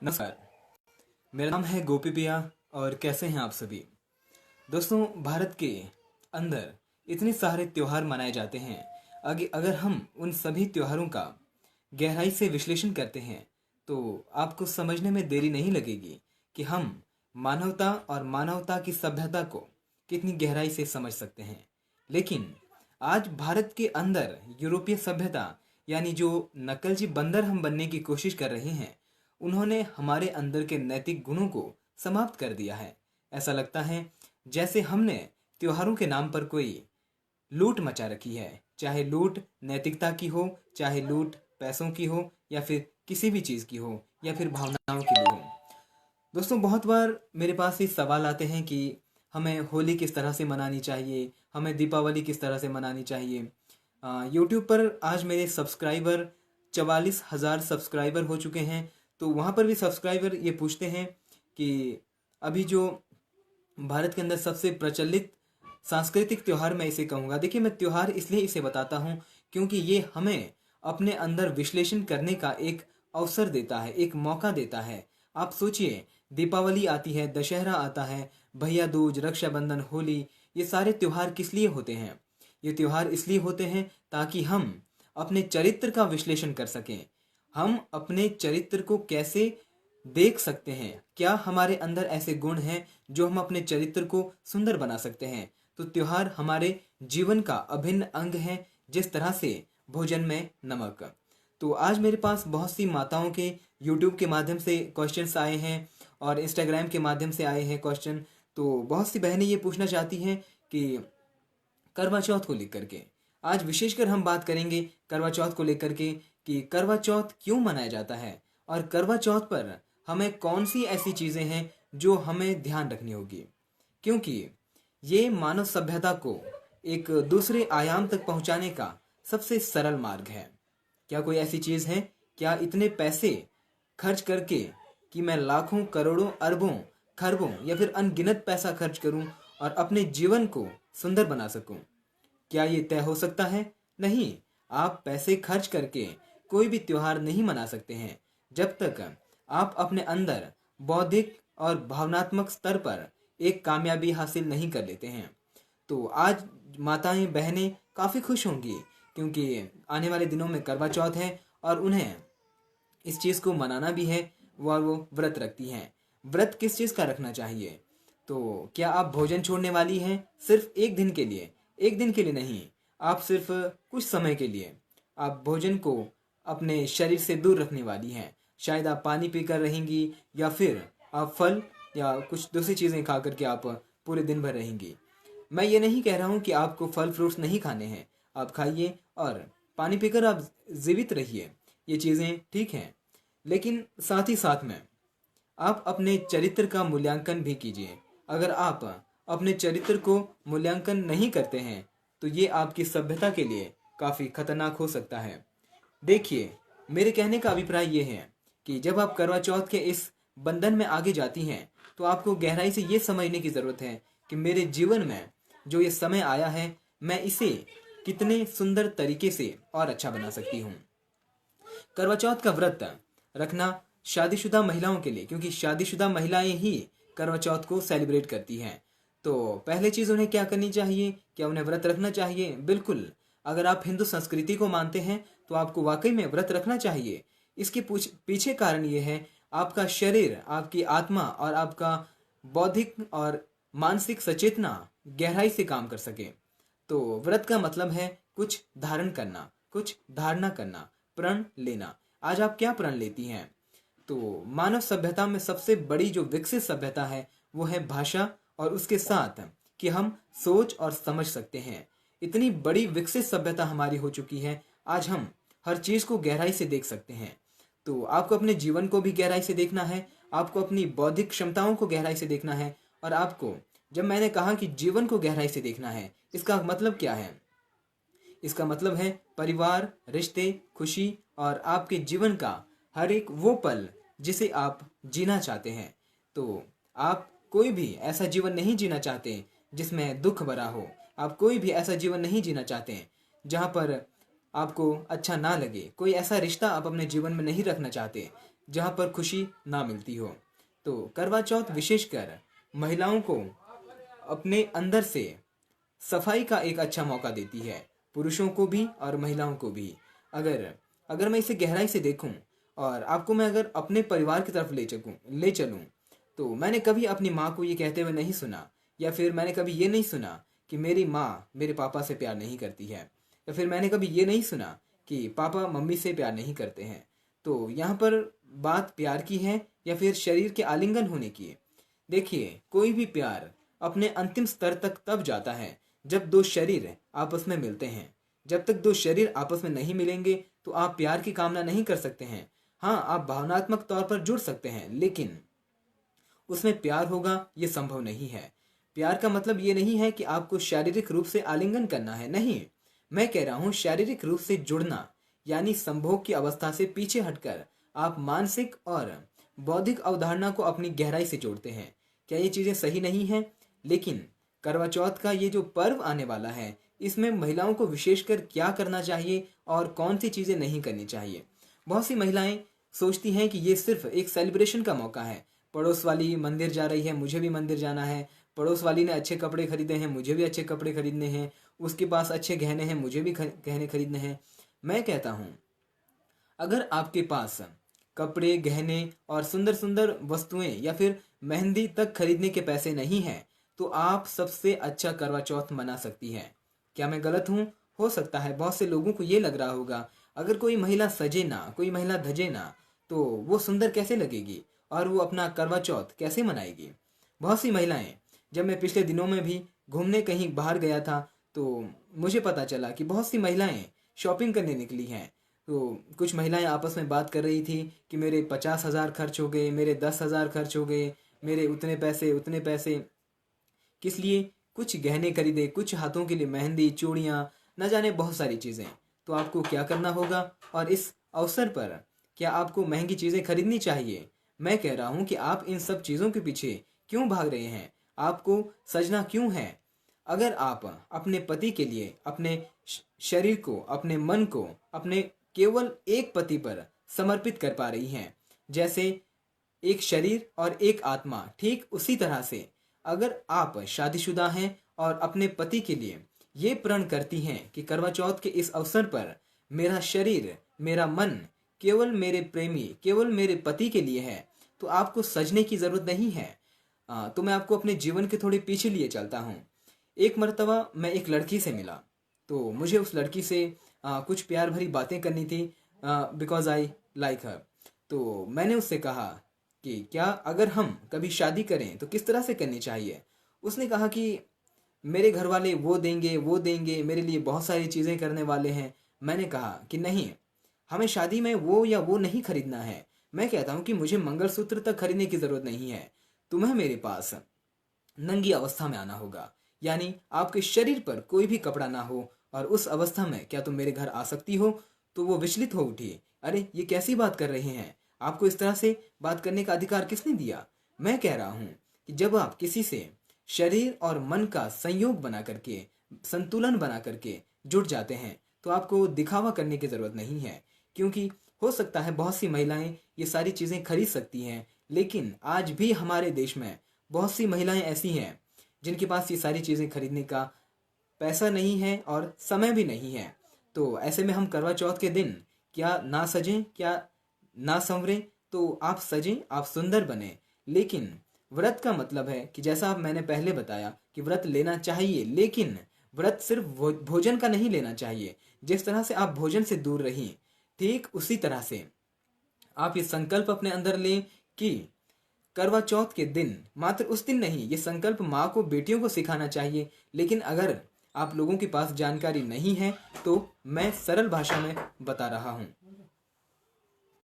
नमस्कार। मेरा नाम है गोपी पिया और कैसे हैं आप सभी। दोस्तों, भारत के अंदर इतने सारे त्योहार मनाए जाते हैं। अगर हम उन सभी त्योहारों का गहराई से विश्लेषण करते हैं तो आपको समझने में देरी नहीं लगेगी कि हम मानवता और मानवता की सभ्यता को कितनी गहराई से समझ सकते हैं। लेकिन आज भारत के अंदर यूरोपीय सभ्यता यानी जो नकलची बंदर हम बनने की कोशिश कर रहे हैं, उन्होंने हमारे अंदर के नैतिक गुणों को समाप्त कर दिया है। ऐसा लगता है जैसे हमने त्योहारों के नाम पर कोई लूट मचा रखी है। चाहे लूट नैतिकता की हो, चाहे लूट पैसों की हो, या फिर किसी भी चीज़ की हो, या फिर भावनाओं की भी हो। दोस्तों, बहुत बार मेरे पास ये सवाल आते हैं कि हमें होली किस तरह से मनानी चाहिए, हमें दीपावली किस तरह से मनानी चाहिए। यूट्यूब पर आज मेरे सब्सक्राइबर 44,000 सब्सक्राइबर हो चुके हैं। तो वहाँ पर भी सब्सक्राइबर ये पूछते हैं कि अभी जो भारत के अंदर सबसे प्रचलित सांस्कृतिक त्यौहार मैं इसे कहूँगा। देखिए, मैं त्यौहार इसलिए इसे बताता हूँ क्योंकि ये हमें अपने अंदर विश्लेषण करने का एक अवसर देता है, एक मौका देता है। आप सोचिए, दीपावली आती है, दशहरा आता है, भैया दूज, रक्षाबंधन, होली, ये सारे त्यौहार किस लिए होते हैं? ये त्यौहार इसलिए होते हैं ताकि हम अपने चरित्र का विश्लेषण कर सकें। हम अपने चरित्र को कैसे देख सकते हैं, क्या हमारे अंदर ऐसे गुण हैं जो हम अपने चरित्र को सुंदर बना सकते हैं। तो त्योहार हमारे जीवन का अभिन्न अंग है, जिस तरह से भोजन में नमक। तो आज मेरे पास बहुत सी माताओं के यूट्यूब के माध्यम से क्वेश्चंस आए हैं और इंस्टाग्राम के माध्यम से आए हैं क्वेश्चन। तो बहुत सी बहनें ये पूछना चाहती हैं कि करवा चौथ को लेकर के आज विशेषकर हम बात करेंगे करवा चौथ को लेकर के कि करवा चौथ क्यों मनाया जाता है और करवा चौथ पर हमें कौन सी ऐसी चीज़ें हैं जो हमें ध्यान रखनी होगी, क्योंकि ये मानव सभ्यता को एक दूसरे आयाम तक पहुंचाने का सबसे सरल मार्ग है। क्या कोई ऐसी चीज़ है? क्या इतने पैसे खर्च करके कि मैं लाखों, करोड़ों, अरबों, खरबों या फिर अनगिनत पैसा खर्च करूं और अपने जीवन को सुंदर बना सकूं? क्या ये तय हो सकता है? नहीं। आप पैसे खर्च करके कोई भी त्योहार नहीं मना सकते हैं जब तक आप अपने अंदर बौद्धिक और भावनात्मक स्तर पर एक कामयाबी हासिल नहीं कर लेते हैं। तो आज माताएं, बहनें काफ़ी खुश होंगी क्योंकि आने वाले दिनों में करवा चौथ है और उन्हें इस चीज़ को मनाना भी है और वो व्रत रखती हैं। व्रत किस चीज़ का रखना चाहिए? तो क्या आप भोजन छोड़ने वाली हैं सिर्फ एक दिन के लिए? एक दिन के लिए नहीं, आप सिर्फ कुछ समय के लिए आप भोजन को अपने शरीर से दूर रखने वाली हैं। शायद आप पानी पीकर रहेंगी या फिर आप फल या कुछ दूसरी चीज़ें खा करके आप पूरे दिन भर रहेंगी। मैं ये नहीं कह रहा हूँ कि आपको फल फ्रूट्स नहीं खाने हैं, आप खाइए और पानी पीकर आप जीवित रहिए, ये चीज़ें ठीक हैं। लेकिन साथ ही साथ में आप अपने चरित्र का मूल्यांकन भी कीजिए। अगर आप अपने चरित्र को मूल्यांकन नहीं करते हैं तो ये आपकी सभ्यता के लिए काफ़ी खतरनाक हो सकता है। देखिए, मेरे कहने का अभिप्राय ये है कि जब आप करवा चौथ के इस बंधन में आगे जाती हैं तो आपको गहराई से ये समझने की ज़रूरत है कि मेरे जीवन में जो ये समय आया है, मैं इसे कितने सुंदर तरीके से और अच्छा बना सकती हूँ। करवा चौथ का व्रत रखना शादीशुदा महिलाओं के लिए, क्योंकि शादीशुदा महिलाएं ही करवा चौथ को सेलिब्रेट करती हैं। तो पहले चीज़ उन्हें क्या करनी चाहिए? क्या उन्हें व्रत रखना चाहिए? बिल्कुल। अगर आप हिंदू संस्कृति को मानते हैं तो आपको वाकई में व्रत रखना चाहिए। इसके पीछे कारण ये है, आपका शरीर, आपकी आत्मा और आपका बौद्धिक और मानसिक सचेतना गहराई से काम कर सके। तो व्रत का मतलब है कुछ धारण करना, कुछ धारणा करना, प्रण लेना। आज आप क्या प्रण लेती हैं? तो मानव सभ्यता में सबसे बड़ी जो विकसित सभ्यता है वो है भाषा, और उसके साथ कि हम सोच और समझ सकते हैं। इतनी बड़ी विकसित सभ्यता हमारी हो चुकी है, आज हम हर चीज़ को गहराई से देख सकते हैं। तो आपको अपने जीवन को भी गहराई से देखना है, आपको अपनी बौद्धिक क्षमताओं को गहराई से देखना है, और आपको, जब मैंने कहा कि जीवन को गहराई से देखना है, इसका मतलब क्या है? इसका मतलब है परिवार, रिश्ते, खुशी और आपके जीवन का हर एक वो पल जिसे आप जीना चाहते हैं। तो आप कोई भी ऐसा जीवन नहीं जीना चाहते जिसमें दुख भरा हो। आप कोई भी ऐसा जीवन नहीं जीना चाहते जहाँ पर आपको अच्छा ना लगे। कोई ऐसा रिश्ता आप अपने जीवन में नहीं रखना चाहते जहाँ पर खुशी ना मिलती हो। तो करवा चौथ विशेषकर महिलाओं को अपने अंदर से सफाई का एक अच्छा मौका देती है, पुरुषों को भी और महिलाओं को भी। अगर अगर मैं इसे गहराई से देखूं और आपको मैं अगर अपने परिवार की तरफ ले चलूं, तो मैंने कभी अपनी माँ को ये कहते हुए नहीं सुना, या फिर मैंने कभी ये नहीं सुना कि मेरी माँ मेरे पापा से प्यार नहीं करती है, या फिर मैंने कभी ये नहीं सुना कि पापा मम्मी से प्यार नहीं करते हैं। तो यहाँ पर बात प्यार की है या फिर शरीर के आलिंगन होने की है। देखिए, कोई भी प्यार अपने अंतिम स्तर तक तब जाता है जब दो शरीर आपस में मिलते हैं। जब तक दो शरीर आपस में नहीं मिलेंगे तो आप प्यार की कामना नहीं कर सकते हैं। हाँ, आप भावनात्मक तौर पर जुड़ सकते हैं, लेकिन उसमें प्यार होगा ये संभव नहीं है। प्यार का मतलब ये नहीं है कि आपको शारीरिक रूप से आलिंगन करना है, नहीं। मैं कह रहा हूँ शारीरिक रूप से जुड़ना, यानी संभोग की अवस्था से पीछे हटकर आप मानसिक और बौद्धिक अवधारणा को अपनी गहराई से जोड़ते हैं। क्या ये चीज़ें सही नहीं हैं? लेकिन करवा चौथ का ये जो पर्व आने वाला है, इसमें महिलाओं को विशेषकर क्या करना चाहिए और कौन सी चीज़ें नहीं करनी चाहिए। बहुत सी महिलाएं सोचती हैं कि ये सिर्फ एक सेलिब्रेशन का मौका है। पड़ोस वाली मंदिर जा रही है, मुझे भी मंदिर जाना है। पड़ोस वाली ने अच्छे कपड़े खरीदे हैं, मुझे भी अच्छे कपड़े खरीदने हैं। उसके पास अच्छे गहने हैं, मुझे भी गहने खरीदने हैं। मैं कहता हूँ, अगर आपके पास कपड़े, गहने और सुंदर सुंदर वस्तुएं या फिर मेहंदी तक खरीदने के पैसे नहीं हैं, तो आप सबसे अच्छा करवा चौथ मना सकती हैं। क्या मैं गलत हूँ? हो सकता है बहुत से लोगों को ये लग रहा होगा, अगर कोई महिला सजे ना, कोई महिला धजे ना, तो वो सुंदर कैसे लगेगी और वो अपना करवा चौथ कैसे मनाएगी। बहुत सी महिलाएं, जब मैं पिछले दिनों में भी घूमने कहीं बाहर गया था, तो मुझे पता चला कि बहुत सी महिलाएं शॉपिंग करने निकली हैं। तो कुछ महिलाएं आपस में बात कर रही थी कि मेरे 50,000 खर्च हो गए, मेरे 10,000 खर्च हो गए, मेरे उतने पैसे किस लिए। कुछ गहने खरीदे, कुछ हाथों के लिए मेहंदी, चूड़ियाँ, न जाने बहुत सारी चीज़ें। तो आपको क्या करना होगा, और इस अवसर पर क्या आपको महंगी चीज़ें खरीदनी चाहिए? मैं कह रहा हूँ कि आप इन सब चीज़ों के पीछे क्यों भाग रहे हैं? आपको सजना क्यों है? अगर आप अपने पति के लिए अपने शरीर को, अपने मन को, अपने केवल एक पति पर समर्पित कर पा रही हैं, जैसे एक शरीर और एक आत्मा, ठीक उसी तरह से अगर आप शादीशुदा हैं और अपने पति के लिए ये प्रण करती हैं कि करवा चौथ के इस अवसर पर मेरा शरीर, मेरा मन केवल मेरे प्रेमी, केवल मेरे पति के लिए है, तो आपको सजने की ज़रूरत नहीं है। तो मैं आपको अपने जीवन के थोड़े पीछे लिए चलता हूँ। एक मर्तबा मैं एक लड़की से मिला, तो मुझे उस लड़की से कुछ प्यार भरी बातें करनी थी, बिकॉज आई लाइक हर। तो मैंने उससे कहा कि क्या अगर हम कभी शादी करें तो किस तरह से करनी चाहिए। उसने कहा कि मेरे घर वाले वो देंगे, मेरे लिए बहुत सारी चीज़ें करने वाले हैं। मैंने कहा कि नहीं, हमें शादी में वो या वो नहीं खरीदना है। मैं कहता हूँ कि मुझे मंगलसूत्र तक खरीदने की ज़रूरत नहीं है। तुम्हें मेरे पास नंगी अवस्था में आना होगा, यानी आपके शरीर पर कोई भी कपड़ा ना हो, और उस अवस्था में क्या तुम मेरे घर आ सकती हो? तो वो विचलित हो उठी। अरे, ये कैसी बात कर रहे हैं? आपको इस तरह से बात करने का अधिकार किसने दिया? मैं कह रहा हूँ कि जब आप किसी से शरीर और मन का संयोग बना करके, संतुलन बना करके जुड़ जाते हैं, तो आपको दिखावा करने की ज़रूरत नहीं है। क्योंकि हो सकता है बहुत सी महिलाएं ये सारी चीज़ें खरीद सकती हैं, लेकिन आज भी हमारे देश में बहुत सी महिलाएं ऐसी हैं जिनके पास ये सारी चीज़ें खरीदने का पैसा नहीं है और समय भी नहीं है। तो ऐसे में हम करवा चौथ के दिन क्या ना सजें, क्या ना संवरें? तो आप सजें, आप सुंदर बने, लेकिन व्रत का मतलब है कि जैसा आप मैंने पहले बताया कि व्रत लेना चाहिए, लेकिन व्रत सिर्फ भोजन का नहीं लेना चाहिए। जिस तरह से आप भोजन से दूर रहीं, ठीक उसी तरह से आप ये संकल्प अपने अंदर लें कि करवा चौथ के दिन, मात्र उस दिन नहीं, ये संकल्प माँ को, बेटियों को सिखाना चाहिए। लेकिन अगर आप लोगों के पास जानकारी नहीं है, तो मैं सरल भाषा में बता रहा हूँ।